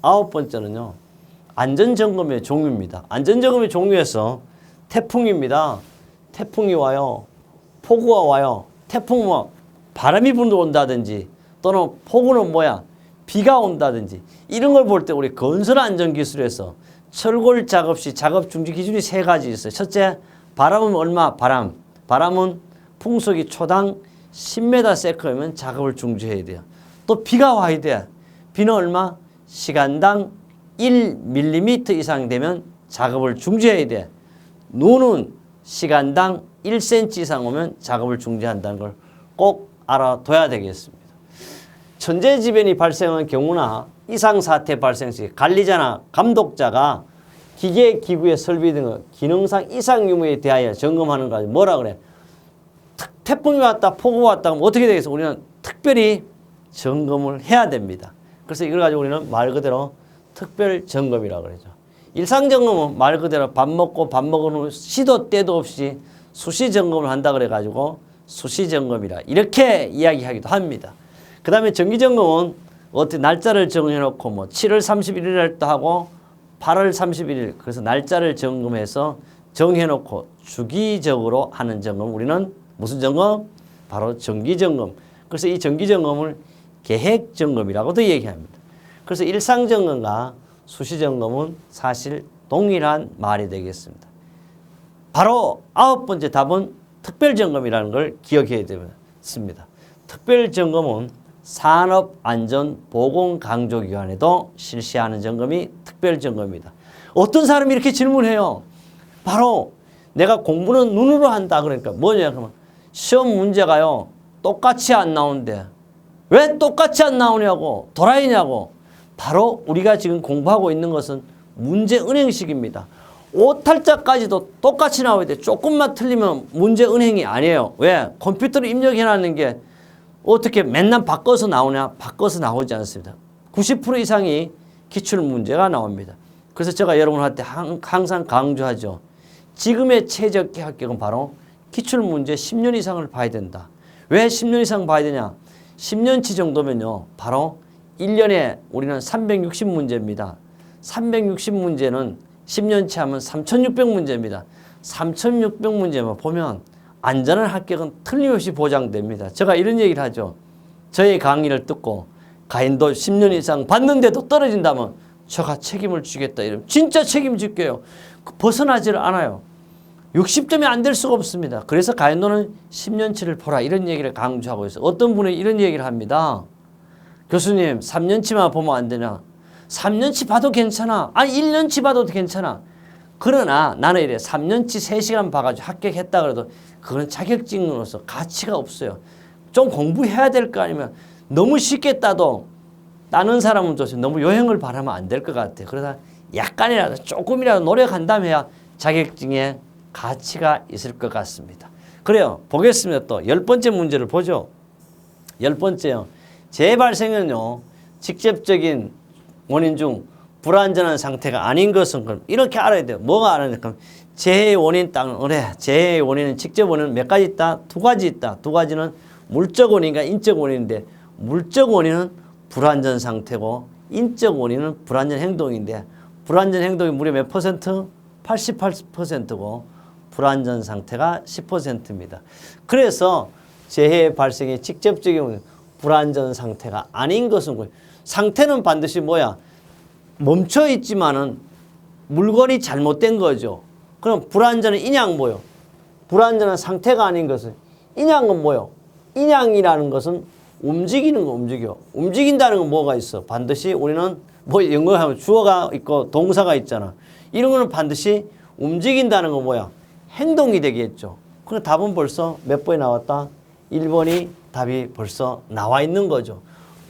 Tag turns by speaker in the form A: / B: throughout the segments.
A: 9번째는요. 안전점검의 종류입니다. 안전점검의 종류에서 태풍입니다. 태풍이 와요. 폭우가 와요. 태풍은 뭐 바람이 불어온다든지 또는 폭우는 뭐야? 비가 온다든지 이런 걸 볼 때 우리 건설안전기술에서 철골 작업 시 작업 중지 기준이 3가지 있어요. 첫째, 바람은 얼마? 바람은 풍속이 초당 10m 세컨이면 작업을 중지해야 돼요. 또 비가 와야 돼. 비는 얼마? 시간당 1mm 이상 되면 작업을 중지해야 돼. 눈은 시간당 1cm 이상 오면 작업을 중지한다는 걸 꼭 알아둬야 되겠습니다. 천재지변이 발생한 경우나 이상사태 발생 시 관리자나 감독자가 기계, 기구의 설비 등의 기능상 이상 유무에 대하여 점검하는 거 뭐라 그래? 태풍이 왔다, 폭우가 왔다 하면 어떻게 되겠어? 우리는 특별히 점검을 해야 됩니다. 그래서 이걸 가지고 우리는 말 그대로 특별 점검이라고 그러죠. 일상 점검은 말 그대로 밥 먹고 밥 먹은 후 시도 때도 없이 수시 점검을 한다 그래 가지고 수시 점검이라 이렇게 이야기하기도 합니다. 그 다음에 정기 점검은 어떻게 날짜를 정해 놓고 뭐 7월 31일날도 하고 8월 31일 그래서 날짜를 점검해서 정해 놓고 주기적으로 하는 점검 우리는 무슨 점검? 바로 정기 점검. 그래서 이 정기 점검을 계획 점검이라고도 얘기합니다. 그래서 일상 점검과 수시 점검은 사실 동일한 말이 되겠습니다. 바로 9번째 답은 특별 점검이라는 걸 기억해야 되겠습니다. 특별 점검은 산업안전보건강조기관에도 실시하는 점검이 특별 점검입니다. 어떤 사람이 이렇게 질문해요. 바로 내가 공부는 눈으로 한다 그러니까 뭐냐 그러면 시험 문제가요 똑같이 안 나오는데 왜 똑같이 안 나오냐고 도라이냐고. 바로 우리가 지금 공부하고 있는 것은 문제 은행식입니다. 오탈자까지도 똑같이 나와야 돼. 조금만 틀리면 문제 은행이 아니에요. 왜? 컴퓨터로 입력해놨는 게 어떻게 맨날 바꿔서 나오냐? 바꿔서 나오지 않습니다. 90% 이상이 기출문제가 나옵니다. 그래서 제가 여러분한테 항상 강조하죠. 지금의 최적기 합격은 바로 기출문제 10년 이상을 봐야 된다. 왜 10년 이상 봐야 되냐? 10년치 정도면요. 바로 1년에 우리는 360문제입니다. 360문제는 10년치 하면 3600문제입니다. 3600문제만 보면 안전한 합격은 틀림없이 보장됩니다. 제가 이런 얘기를 하죠. 저의 강의를 듣고 가인도 10년 이상 봤는데도 떨어진다면 제가 책임을 지겠다. 이러면 진짜 책임질게요. 벗어나지를 않아요. 60점이 안 될 수가 없습니다. 그래서 가인도는 10년치를 보라 이런 얘기를 강조하고 있어요. 어떤 분이 이런 얘기를 합니다. 교수님 3년치만 보면 안 되냐. 3년치 봐도 괜찮아. 아니 1년치 봐도 괜찮아. 그러나 나는 이래 3년치 3시간 봐가지고 합격했다 그래도 그건 자격증으로서 가치가 없어요. 좀 공부해야 될 거 아니면 너무 쉽게 따도 따는 사람은 좋지만 너무 요행을 바라면 안 될 것 같아요. 그래서 약간이라도 조금이라도 노력한다면 자격증에 가치가 있을 것 같습니다. 그래요. 보겠습니다. 또 10번째 문제를 보죠. 10번째요. 재발생은요. 직접적인 원인 중 불완전한 상태가 아닌 것은 그럼 이렇게 알아야 돼요. 뭐가 알아야 재해의 원인 땅 그래. 재해의 원인은 직접 원인은 몇 가지 있다? 2가지 있다. 2가지는 물적 원인과 인적 원인인데 물적 원인은 불완전 상태고 인적 원인은 불완전 행동인데 불완전 행동이 무려 몇 퍼센트? 88%고 불완전 상태가 10%입니다. 그래서 재해 발생의 직접적인 불완전 상태가 아닌 것은 상태는 반드시 뭐야? 멈춰 있지만은 물건이 잘못된 거죠. 그럼 불완전은 인양 뭐요? 불완전한 상태가 아닌 것은 인양은 뭐요? 인양이라는 것은 움직이는 거 움직여. 움직인다는 건 뭐가 있어? 반드시 우리는 뭐 영어 하면 주어가 있고 동사가 있잖아. 이런 거는 반드시 움직인다는 건 뭐야? 행동이 되겠죠. 그럼 답은 벌써 몇 번이 나왔다? 1번이 답이 벌써 나와 있는 거죠.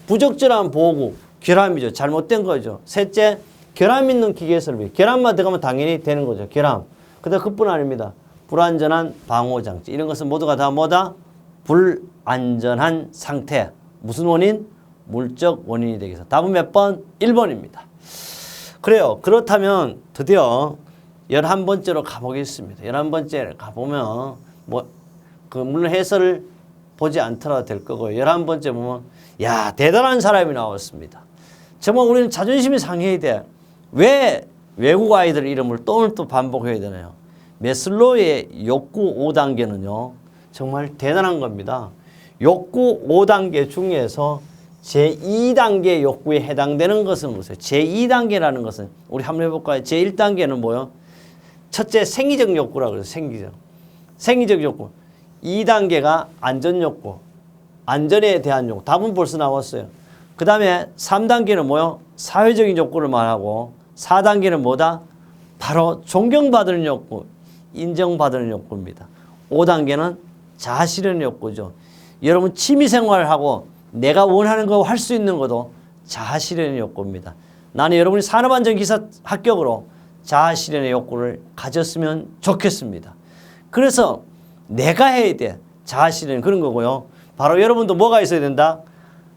A: 부적절한 보호구, 결함이죠. 잘못된 거죠. 셋째, 결함 있는 기계 설비. 결함만 들어가면 당연히 되는 거죠. 결함. 그다음 그뿐 아닙니다. 불안전한 방호장치. 이런 것은 모두가 다 뭐다? 불안전한 상태. 무슨 원인? 물적 원인이 되겠어. 답은 몇 번? 1번입니다. 그래요. 그렇다면 드디어 11번째로 가보겠습니다. 11번째 가보면 물론 해설을 보지 않더라도 될 거고요. 11번째 보면 야 대단한 사람이 나왔습니다. 정말 우리는 자존심이 상해야 돼. 왜 외국 아이들 이름을 또 반복해야 되나요? 매슬로우의 욕구 5단계는요. 정말 대단한 겁니다. 욕구 5단계 중에서 제2단계 욕구에 해당되는 것은 무엇이에요? 제2단계라는 것은 우리 한번 해볼까요? 제1단계는 뭐요? 첫째 생리적 욕구라고 그래요. 생리적 욕구. 2단계가 안전 욕구. 안전에 대한 욕구. 답은 벌써 나왔어요. 그 다음에 3단계는 뭐요? 사회적인 욕구를 말하고 4단계는 뭐다? 바로 존경받는 욕구, 인정받는 욕구입니다. 5단계는 자아실현 욕구죠. 여러분 취미생활을 하고 내가 원하는 거 할 수 있는 것도 자아실현의 욕구입니다. 나는 여러분이 산업안전기사 합격으로 자아실현의 욕구를 가졌으면 좋겠습니다. 그래서 내가 해야 돼. 자아실현 그런 거고요. 바로 여러분도 뭐가 있어야 된다?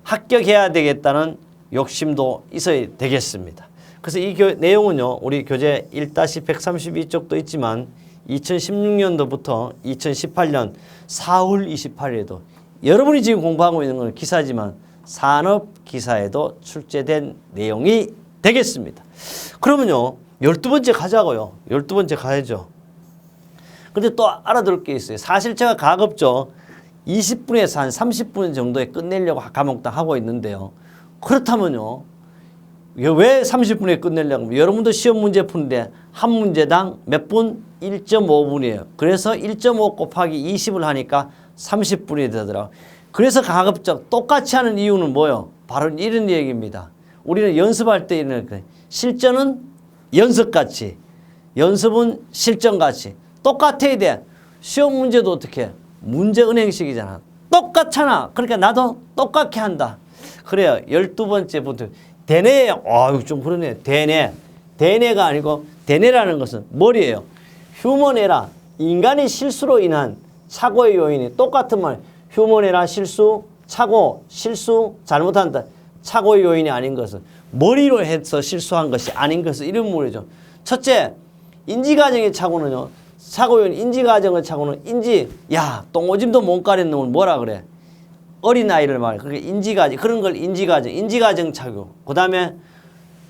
A: 합격해야 되겠다는 욕심도 있어야 되겠습니다. 그래서 이 내용은요. 우리 교재 1-132쪽도 있지만 2016년도부터 2018년 4월 28일에도 여러분이 지금 공부하고 있는 건 기사지만 산업기사에도 출제된 내용이 되겠습니다. 그러면요. 12번째 가자고요. 12번째 가야죠. 근데 또 알아둘 게 있어요. 사실 제가 가급적 20분에서 한 30분 정도에 끝내려고 과목당 하고 있는데요. 그렇다면요. 왜 30분에 끝내려고 하면 여러분도 시험 문제 푸는데 한 문제당 몇 분? 1.5분이에요. 그래서 1.5 곱하기 20을 하니까 30분이 되더라고요. 그래서 가급적 똑같이 하는 이유는 뭐예요? 바로 이런 얘기입니다. 우리는 연습할 때 이런 거예요. 실전은 연습같이, 연습은 실전같이 똑같아야 돼. 시험 문제도 어떻게 해? 문제 은행식이잖아. 똑같잖아. 그러니까 나도 똑같게 한다. 그래요. 12번째부터 대뇌예요. 이거 좀 그러네. 대뇌가 아니고 대뇌라는 것은 머리예요. 휴먼 에러, 인간의 실수로 인한 착오의 요인이 똑같은 말. 휴먼 에러 실수, 착오, 실수, 잘못한다. 착오의 요인이 아닌 것은 머리로 해서 실수한 것이 아닌 것은 이런 말이죠. 첫째, 인지과정의 착오는요. 착오 요인, 인지과정의 착오는 똥오줌도 못 가린 놈을 뭐라 그래? 어린아이를 말해. 그러니까 인지과정, 그런 걸 인지과정 착오. 그 다음에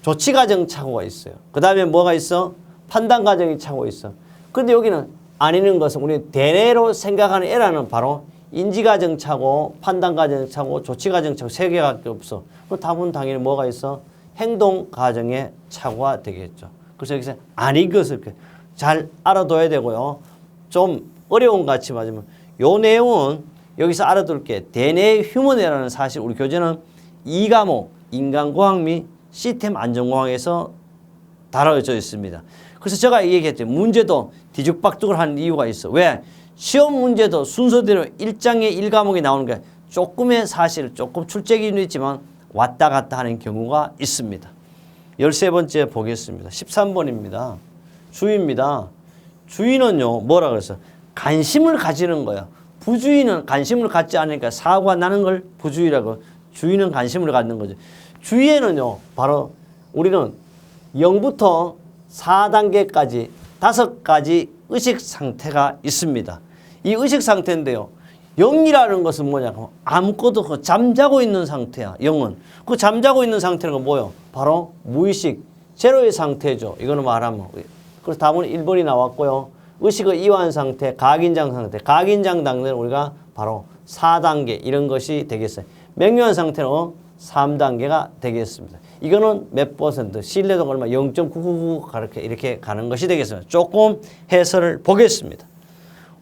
A: 조치과정 착오가 있어요. 그 다음에 뭐가 있어? 판단과정이 착오가 있어. 근데 여기는 아니는 것은 우리 대뇌로 생각하는 에러는 바로 인지과정 착오, 판단과정 착오, 조치과정 착오 세 개밖에 없어. 그럼 답은 당연히 뭐가 있어? 행동과정의 착오가 되겠죠. 그래서 여기서 아닌 것을 잘 알아둬야 되고요. 좀 어려운 것 같이 맞으면 요 내용은 여기서 알아둘 게 대뇌의 휴먼에라는 사실 우리 교재는 2과목 인간공학 및 시스템 안전공학에서 다뤄져 있습니다. 그래서 제가 얘기했죠. 문제도 뒤죽박죽을 하는 이유가 있어. 왜? 시험 문제도 순서대로 1장에 1과목이 나오는 게 조금의 사실, 조금 출제기는 있지만 왔다 갔다 하는 경우가 있습니다. 13번째 보겠습니다. 13번입니다. 주의입니다. 주의는요, 뭐라 그랬어? 관심을 가지는 거야. 부주의는 관심을 갖지 않으니까 사고가 나는 걸 부주의라고, 주의는 관심을 갖는 거죠. 주의에는요, 바로 우리는 0부터 4단계까지 5가지 의식 상태가 있습니다. 이 의식 상태인데요. 0이라는 것은 뭐냐고 아무것도 잠자고 있는 상태야. 0은. 그 잠자고 있는 상태는 뭐예요? 바로 무의식, 제로의 상태죠. 이거는 말하면. 그래서 답은 1번이 나왔고요. 의식의 이완 상태, 가긴장 상태. 가긴장 단계는 우리가 바로 4단계 이런 것이 되겠어요. 맹유한 상태는 3단계가 되겠습니다. 이거는 몇 %, 신뢰도가 얼마 0.999 이렇게 가는 것이 되겠습니다. 조금 해설을 보겠습니다.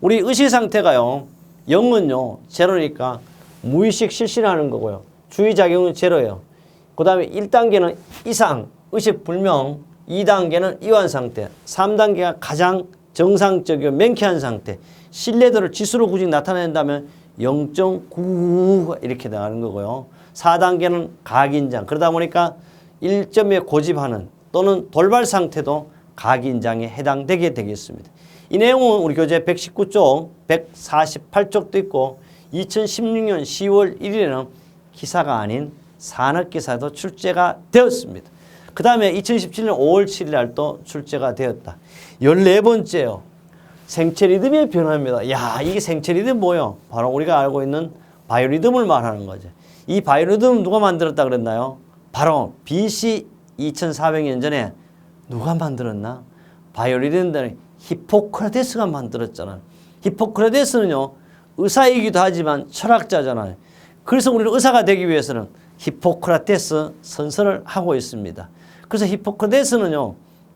A: 우리 의식 상태가요. 0은요. 제로니까 무의식 실신하는 거고요. 주의작용은 제로예요. 그 다음에 1단계는 이상, 의식 불명, 2단계는 이완 상태, 3단계가 가장 정상적이고 명쾌한 상태, 신뢰도를 지수로 굳이 나타낸다면 0.999 이렇게 나가는 거고요. 4단계는 가긴장, 그러다 보니까 1점에 고집하는 또는 돌발 상태도 가긴장에 해당되게 되겠습니다. 이 내용은 우리 교재 119쪽, 148쪽도 있고 2016년 10월 1일에는 기사가 아닌 산업기사도 출제가 되었습니다. 그 다음에 2017년 5월 7일 날 또 출제가 되었다. 14번째요. 생체 리듬의 변화입니다. 야, 이게 생체 리듬 뭐예요? 바로 우리가 알고 있는 바이오리듬을 말하는 거죠. 이 바이오리듬 누가 만들었다 그랬나요? 바로 BC 2400년 전에 누가 만들었나? 바이오리듬들은 히포크라테스가 만들었잖아요. 히포크라테스는요, 의사이기도 하지만 철학자잖아요. 그래서 우리는 의사가 되기 위해서는 히포크라테스 선서를 하고 있습니다. 그래서 히포크라테스는요,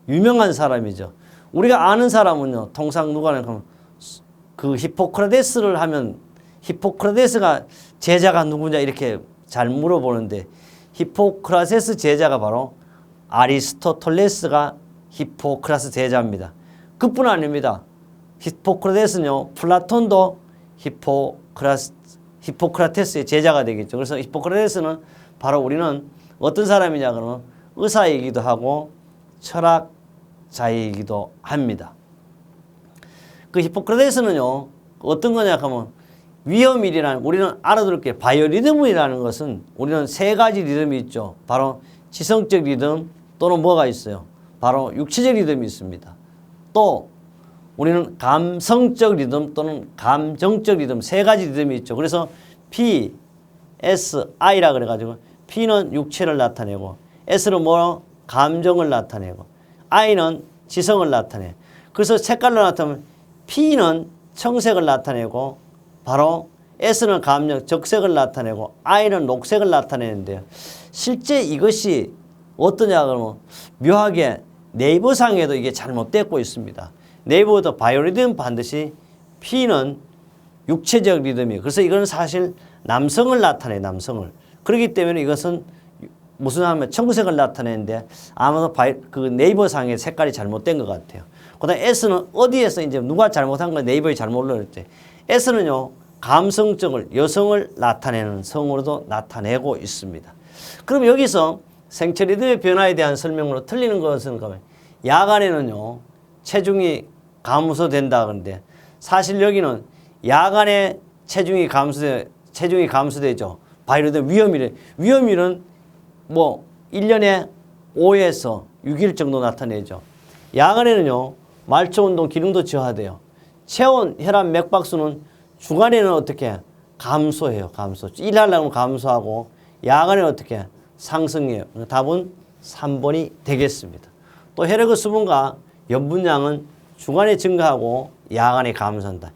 A: 유명한 사람이죠. 우리가 아는 사람은요, 통상 누가 그러면 그 히포크라테스를 하면 히포크라테스가 제자가 누구냐 이렇게 잘 물어보는데, 히포크라테스 제자가 바로 아리스토텔레스가 히포크라테스 제자입니다. 그뿐 아닙니다. 히포크라테스는요, 플라톤도 히포크라테스의 제자가 되겠죠. 그래서 히포크라테스는 바로 우리는 어떤 사람이냐 그러면 의사이기도 하고 철학자이기도 합니다. 그 히포크라테스는요, 어떤 거냐 하면 위험이라는, 우리는 알아둘 게 바이오리듬이라는 것은 우리는 세 가지 리듬이 있죠. 바로 지성적 리듬 또는 뭐가 있어요? 바로 육체적 리듬이 있습니다. 또 우리는 감성적 리듬 또는 감정적 리듬, 세 가지 리듬이 있죠. 그래서 P, S, I라 그래가지고 P는 육체를 나타내고, S는 뭐 감정을 나타내고, I는 지성을 나타내. 그래서 색깔로 나타내면 P는 청색을 나타내고, 바로 S는 감정, 적색을 나타내고, I는 녹색을 나타내는데요. 실제 이것이 어떠냐 그러면 묘하게 네이버상에도 이게 잘못되고 있습니다. 네이버도 바이오리듬 반드시 P는 육체적 리듬이에요. 그래서 이건 사실 남성을 나타내요, 남성을. 그렇기 때문에 이것은 무슨 하면 청색을 나타내는데 아마도 그 네이버상의 색깔이 잘못된 것 같아요. 그 다음에 S는 어디에서 이제 누가 잘못한 건 네이버에 잘못 올렸지. S는요, 감성적을, 여성을 나타내는 성으로도 나타내고 있습니다. 그럼 여기서 생체 리듬의 변화에 대한 설명으로 틀리는 것은 야간에는요, 체중이 감소된다 그러는데 사실 여기는 야간에 체중이 감소되죠. 바이오리듬 위험일은 뭐 1년에 5에서 6일 정도 나타내죠. 야간에는요, 말초 운동 기능도 저하돼요. 체온, 혈압, 맥박수는 주간에는 어떻게 감소해요. 일하려면 감소하고 야간에는 어떻게 상승해요. 답은 3번이 되겠습니다. 또 혈액의 수분과 염분량은 주간에 증가하고 야간에 감소한다.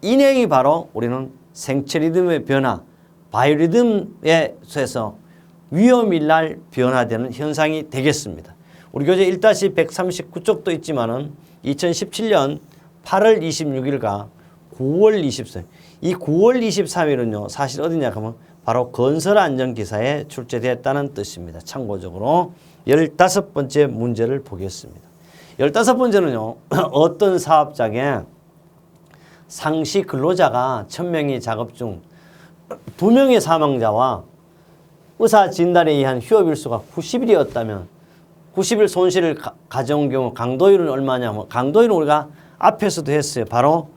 A: 이 내용이 바로 우리는 생체 리듬의 변화, 바이오리듬에서 위험일날 변화되는 현상이 되겠습니다. 우리 교재 1-139쪽도 있지만은 2017년 8월 26일과 9월 23일, 이 9월 23일은요, 사실 어디냐 하면 바로 건설안전기사에 출제되었다는 뜻입니다. 참고적으로 15번째 문제를 보겠습니다. 15번째는요, 어떤 사업장에 상시 근로자가 1000명이 작업 중 2명의 사망자와 의사 진단에 의한 휴업일수가 90일이었다면 90일 손실을 가져온 경우 강도율은 얼마냐면, 강도율은 우리가 앞에서도 했어요. 바로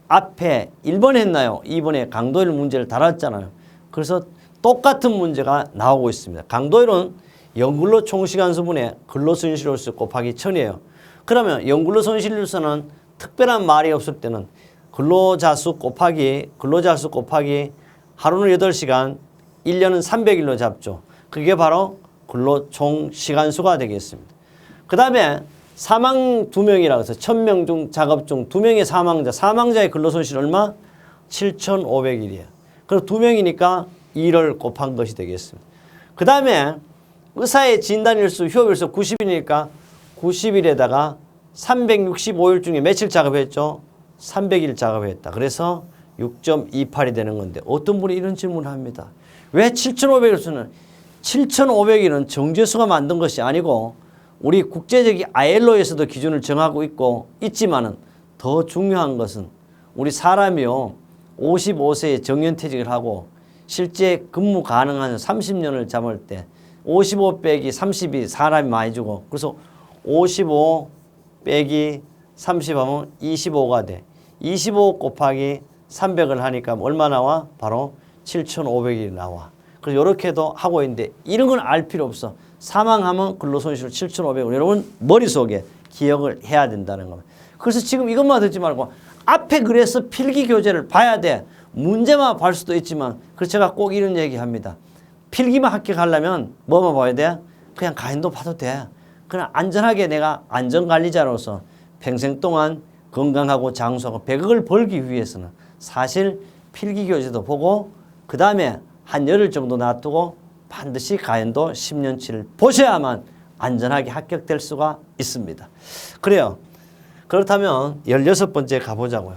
A: 앞에 1번에 했나요? 2번에 강도율 문제를 다뤘잖아요. 그래서 똑같은 문제가 나오고 있습니다. 강도율은 연근로 총시간수분의 근로손실일수 곱하기 1000이에요. 그러면 연근로 손실일수는 특별한 말이 없을 때는 근로자수 곱하기 하루는 8시간, 1년은 300일로 잡죠. 그게 바로 근로 총시간수가 되겠습니다. 그 다음에 사망 2명이라고 해서 1000명 중 작업 중 2명의 사망자의 근로손실 얼마? 7,500일이에요. 그럼 2명이니까 2를 곱한 것이 되겠습니다. 그 다음에 의사의 진단일수, 휴업일수 90일이니까 90일에다가 365일 중에 며칠 작업했죠? 300일 작업했다. 그래서 6.28이 되는 건데, 어떤 분이 이런 질문을 합니다. 왜 7,500일? 7,500일은 정제수가 만든 것이 아니고 우리 국제적인 ILO에서도 기준을 정하고 있지만은 더 중요한 것은 우리 사람이요, 55세에 정년퇴직을 하고 실제 근무 가능한 30년을 잡을 때 55 빼기 30이 사람이 많이 주고, 그래서 55 빼기 30 하면 25가 돼. 25 곱하기 300을 하니까 얼마 나와? 바로 7,500이 나와. 그래서 이렇게도 하고 있는데 이런 건 알 필요 없어. 사망하면 근로손실 7,500을 여러분 머릿속에 기억을 해야 된다는 겁니다. 그래서 지금 이것만 듣지 말고 앞에 그래서 필기 교재를 봐야 돼. 문제만 볼 수도 있지만, 그래서 제가 꼭 이런 얘기합니다. 필기만 합격하려면 뭐만 봐야 돼? 그냥 가hen도 봐도 돼. 그냥 안전하게 내가 안전관리자로서 평생 동안 건강하고 장수하고 100억을 벌기 위해서는 사실 필기교재도 보고 그 다음에 한 열흘 정도 놔두고 반드시 가hen도 10년치를 보셔야만 안전하게 합격될 수가 있습니다. 그래요. 그렇다면 16번째 가보자고요.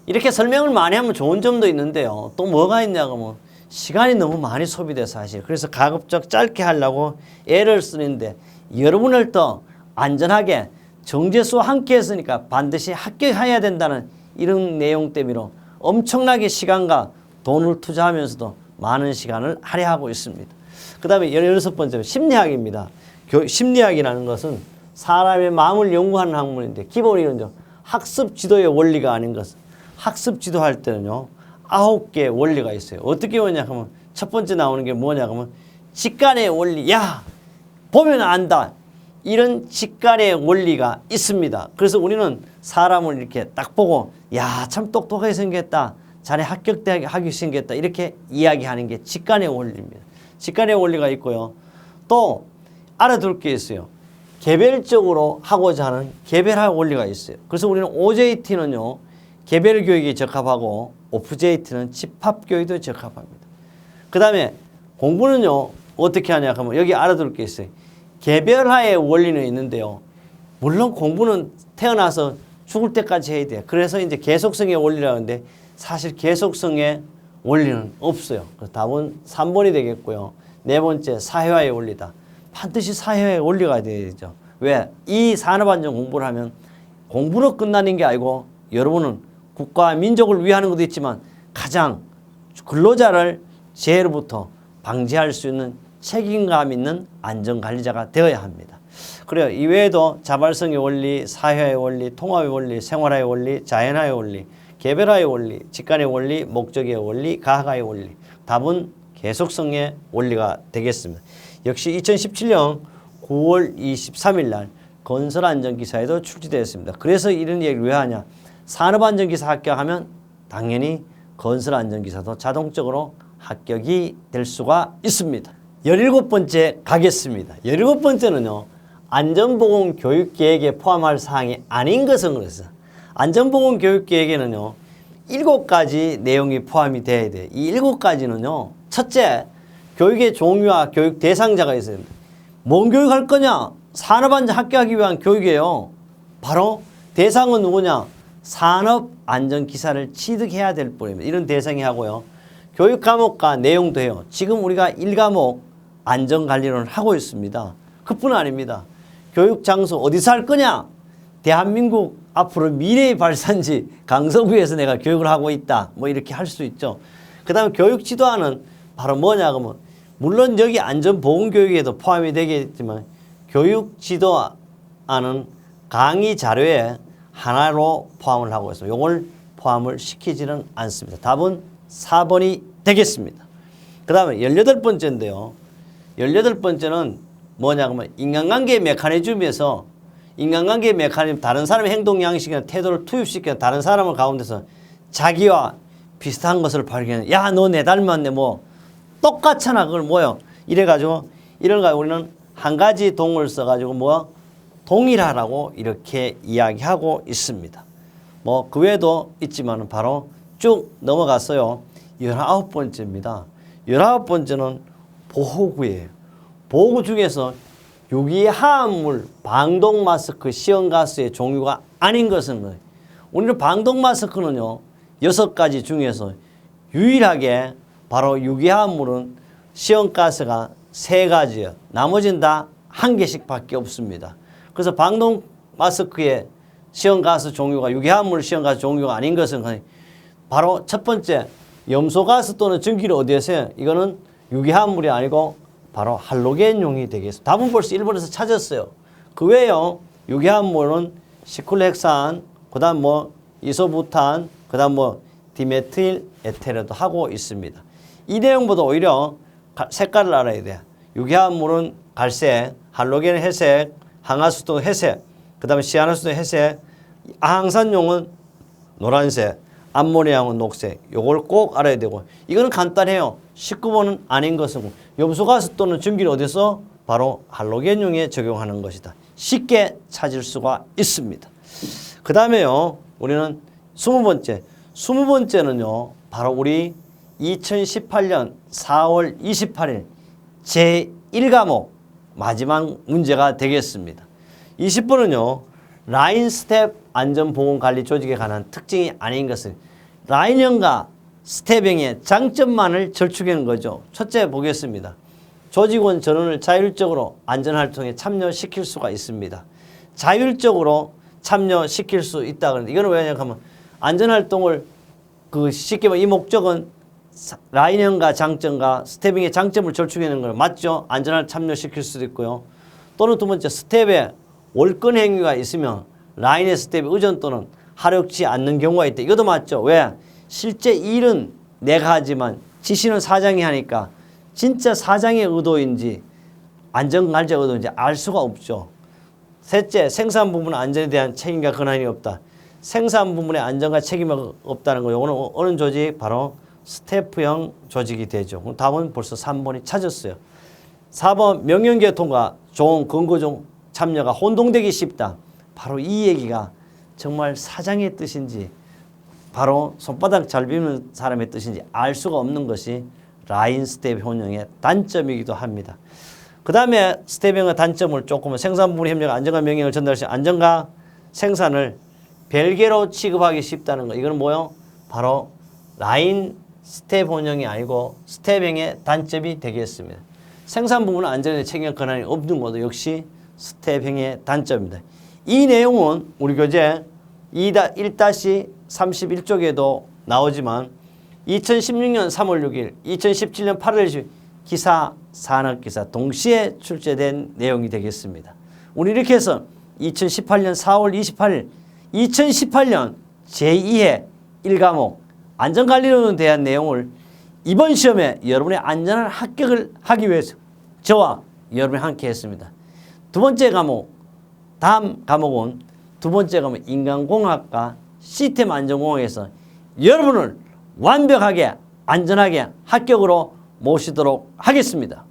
A: 이렇게 설명을 많이 하면 좋은 점도 있는데요. 또 뭐가 있냐고 하면 시간이 너무 많이 소비돼 사실. 그래서 가급적 짧게 하려고 애를 쓰는데 여러분을 더 안전하게 정재수와 함께 했으니까 반드시 합격해야 된다는 이런 내용 때문에 엄청나게 시간과 돈을 투자하면서도 많은 시간을 할애하고 있습니다. 그 다음에 16번째 심리학입니다. 심리학이라는 것은 사람의 마음을 연구하는 학문인데 기본 이론죠. 학습 지도의 원리가 아닌 것은 학습 지도할 때는요. 9개의 원리가 있어요. 어떻게 오냐 하면 첫 번째 나오는 게 뭐냐 하면 직관의 원리. 야 보면 안다. 이런 직관의 원리가 있습니다. 그래서 우리는 사람을 이렇게 딱 보고 야 참 똑똑하게 생겼다. 자네 합격하게 생겼다. 이렇게 이야기하는 게 직관의 원리입니다. 직관의 원리가 있고요. 또 알아둘 게 있어요. 개별적으로 하고자 하는 개별화 원리가 있어요. 그래서 우리는 OJT는요. 개별 교육에 적합하고 OFJT는 집합 교육에 적합합니다. 그 다음에 공부는요. 어떻게 하냐 하면 여기 알아둘 게 있어요. 개별화의 원리는 있는데요. 물론 공부는 태어나서 죽을 때까지 해야 돼요. 그래서 이제 계속성의 원리라고 하는데 사실 계속성의 원리는 없어요. 그래서 답은 3번이 되겠고요. 네 번째 사회화의 원리다. 반드시 사회화의 원리가 되죠. 왜? 이 산업안전 공부를 하면 공부로 끝나는 게 아니고 여러분은 국가와 민족을 위하는 것도 있지만 가장 근로자를 재해로부터 방지할 수 있는 책임감 있는 안전관리자가 되어야 합니다. 그래요. 이외에도 자발성의 원리, 사회화의 원리, 통합의 원리, 생활화의 원리, 자연화의 원리, 개별화의 원리, 직관의 원리, 목적의 원리, 가학화의 원리. 답은 계속성의 원리가 되겠습니다. 역시 2017년 9월 23일 날 건설안전기사에도 출제되었습니다. 그래서 이런 얘기를 왜 하냐. 산업안전기사 합격하면 당연히 건설안전기사도 자동적으로 합격이 될 수가 있습니다. 17번째 가겠습니다. 17번째는요. 안전보건 교육계획에 포함할 사항이 아닌 것은 그래서 안전보건 교육계획에는요. 7가지 내용이 포함이 돼야 돼요. 이 7가지는요. 첫째, 교육의 종류와 교육 대상자가 있어야 됩니다. 뭔 교육할 거냐? 산업안전 합격하기 위한 교육이에요. 바로 대상은 누구냐? 산업안전기사를 취득해야 될 뿐입니다. 이런 대상이 하고요. 교육 과목과 내용도 해요. 지금 우리가 1과목 안전관리론을 하고 있습니다. 그뿐 아닙니다. 교육 장소 어디서 할 거냐? 대한민국 앞으로 미래의 발산지 강서구에서 내가 교육을 하고 있다. 뭐 이렇게 할 수 있죠. 그 다음에 교육 지도안은 바로 뭐냐 하면 물론 여기 안전보건교육에도 포함이 되겠지만 교육 지도안은 강의 자료에 하나로 포함을 하고 있습니다. 이걸 포함을 시키지는 않습니다. 답은 4번이 되겠습니다. 그 다음에 18번째인데요. 18번째는 뭐냐 하면 인간관계 메커니즘에서 인간관계 메커니즘 다른 사람의 행동 양식이나 태도를 투입시켜 다른 사람을 가운데서 자기와 비슷한 것을 발견해. 야, 너 내 닮았네. 뭐 똑같잖아. 그걸 뭐요? 이래가지고 우리는 한 가지 동을 써가지고 뭐 동일하라고 이렇게 이야기하고 있습니다. 뭐 그 외에도 있지만 바로 쭉 넘어갔어요. 19번째입니다. 19번째는 보호구예요. 보호구 중에서 유기화합물, 방독마스크, 시험가스의 종류가 아닌 것은 거예요. 우리는 방독마스크는요. 6가지 중에서 유일하게 바로 유기화합물은 시험가스가 3가지예요. 나머지는 다 1개씩 밖에 없습니다. 그래서 방독마스크의 시험가스 종류가 유기화합물 시험가스 종류가 아닌 것은 바로 첫 번째 염소가스 또는 전기를 어디에서 해요? 이거는 유기화합물이 아니고 바로 할로겐용이 되겠습니다. 답은 벌써 1번에서 찾았어요. 그 외에요. 유기화합물은 시클로헥산, 그 다음 뭐 이소부탄, 그 다음 뭐 디메틸 에테르도 하고 있습니다. 이 내용보다 오히려 색깔을 알아야 돼요. 유기화합물은 갈색, 할로겐 회색, 항화수도 회색, 그 다음에 시아노스도 회색, 항산용은 노란색, 암모니아하고 녹색 요걸 꼭 알아야 되고 이거는 간단해요. 19번은 아닌 것은 염소가스 또는 전기를 어디서 바로 할로겐용에 적용하는 것이다. 쉽게 찾을 수가 있습니다. 그 다음에요 우리는 20번째 20번째는요 바로 우리 2018년 4월 28일 제1과목 마지막 문제가 되겠습니다. 20번은요 라인 스텝 안전보건관리 조직에 관한 특징이 아닌 것은 라인형과 스텝형의 장점만을 절충하는 거죠. 첫째 보겠습니다. 조직원 전원을 자율적으로 안전활동에 참여시킬 수가 있습니다. 자율적으로 참여시킬 수 있다 그러는데 이거는 왜냐면 하면 안전활동을 쉽게 말하면 이 목적은 라인형과 장점과 스텝형의 장점을 절충하는 거 맞죠? 안전활 참여시킬 수도 있고요. 또는 두 번째 스텝에 월권 행위가 있으면 라인의 스텝에 의존 또는 하려지 않는 경우가 있다. 이것도 맞죠? 왜? 실제 일은 내가 하지만 지시는 사장이 하니까 진짜 사장의 의도인지 안전관리자 의도인지 알 수가 없죠. 셋째, 생산 부문 안전에 대한 책임과 권한이 없다. 생산 부문의 안전과 책임이 없다는 거. 이거는 어느 조직? 바로 스태프형 조직이 되죠. 그럼 답은 벌써 3번이 찾았어요. 4번 명령교통과 좋은 근거 중 참여가 혼동되기 쉽다. 바로 이 얘기가 정말 사장의 뜻인지 바로 손바닥 잘 비는 사람의 뜻인지 알 수가 없는 것이 라인 스텝 혼용의 단점이기도 합니다. 그 다음에 스텝형의 단점을 조금은 생산부문 협력 안전과 명령을 전달할 수 안전과 생산을 별개로 취급하기 쉽다는 거. 이거는 뭐요? 바로 라인 스텝 혼용이 아니고 스텝형의 단점이 되겠습니다. 생산 부문은 안전에 책임 권한이 없는 것도 역시 스텝형의 단점입니다. 이 내용은 우리 교재 1-31쪽에도 나오지만 2016년 3월 6일, 2017년 8월 10일 기사, 산업기사 동시에 출제된 내용이 되겠습니다. 우리 이렇게 해서 2018년 4월 28일 2018년 제2회 1과목 안전관리론에 대한 내용을 이번 시험에 여러분의 안전한 합격을 하기 위해서 저와 여러분이 함께 했습니다. 두 번째 과목, 다음 과목은 두 번째 과목 인간공학과 시스템 안전공학에서 여러분을 완벽하게 안전하게 합격으로 모시도록 하겠습니다.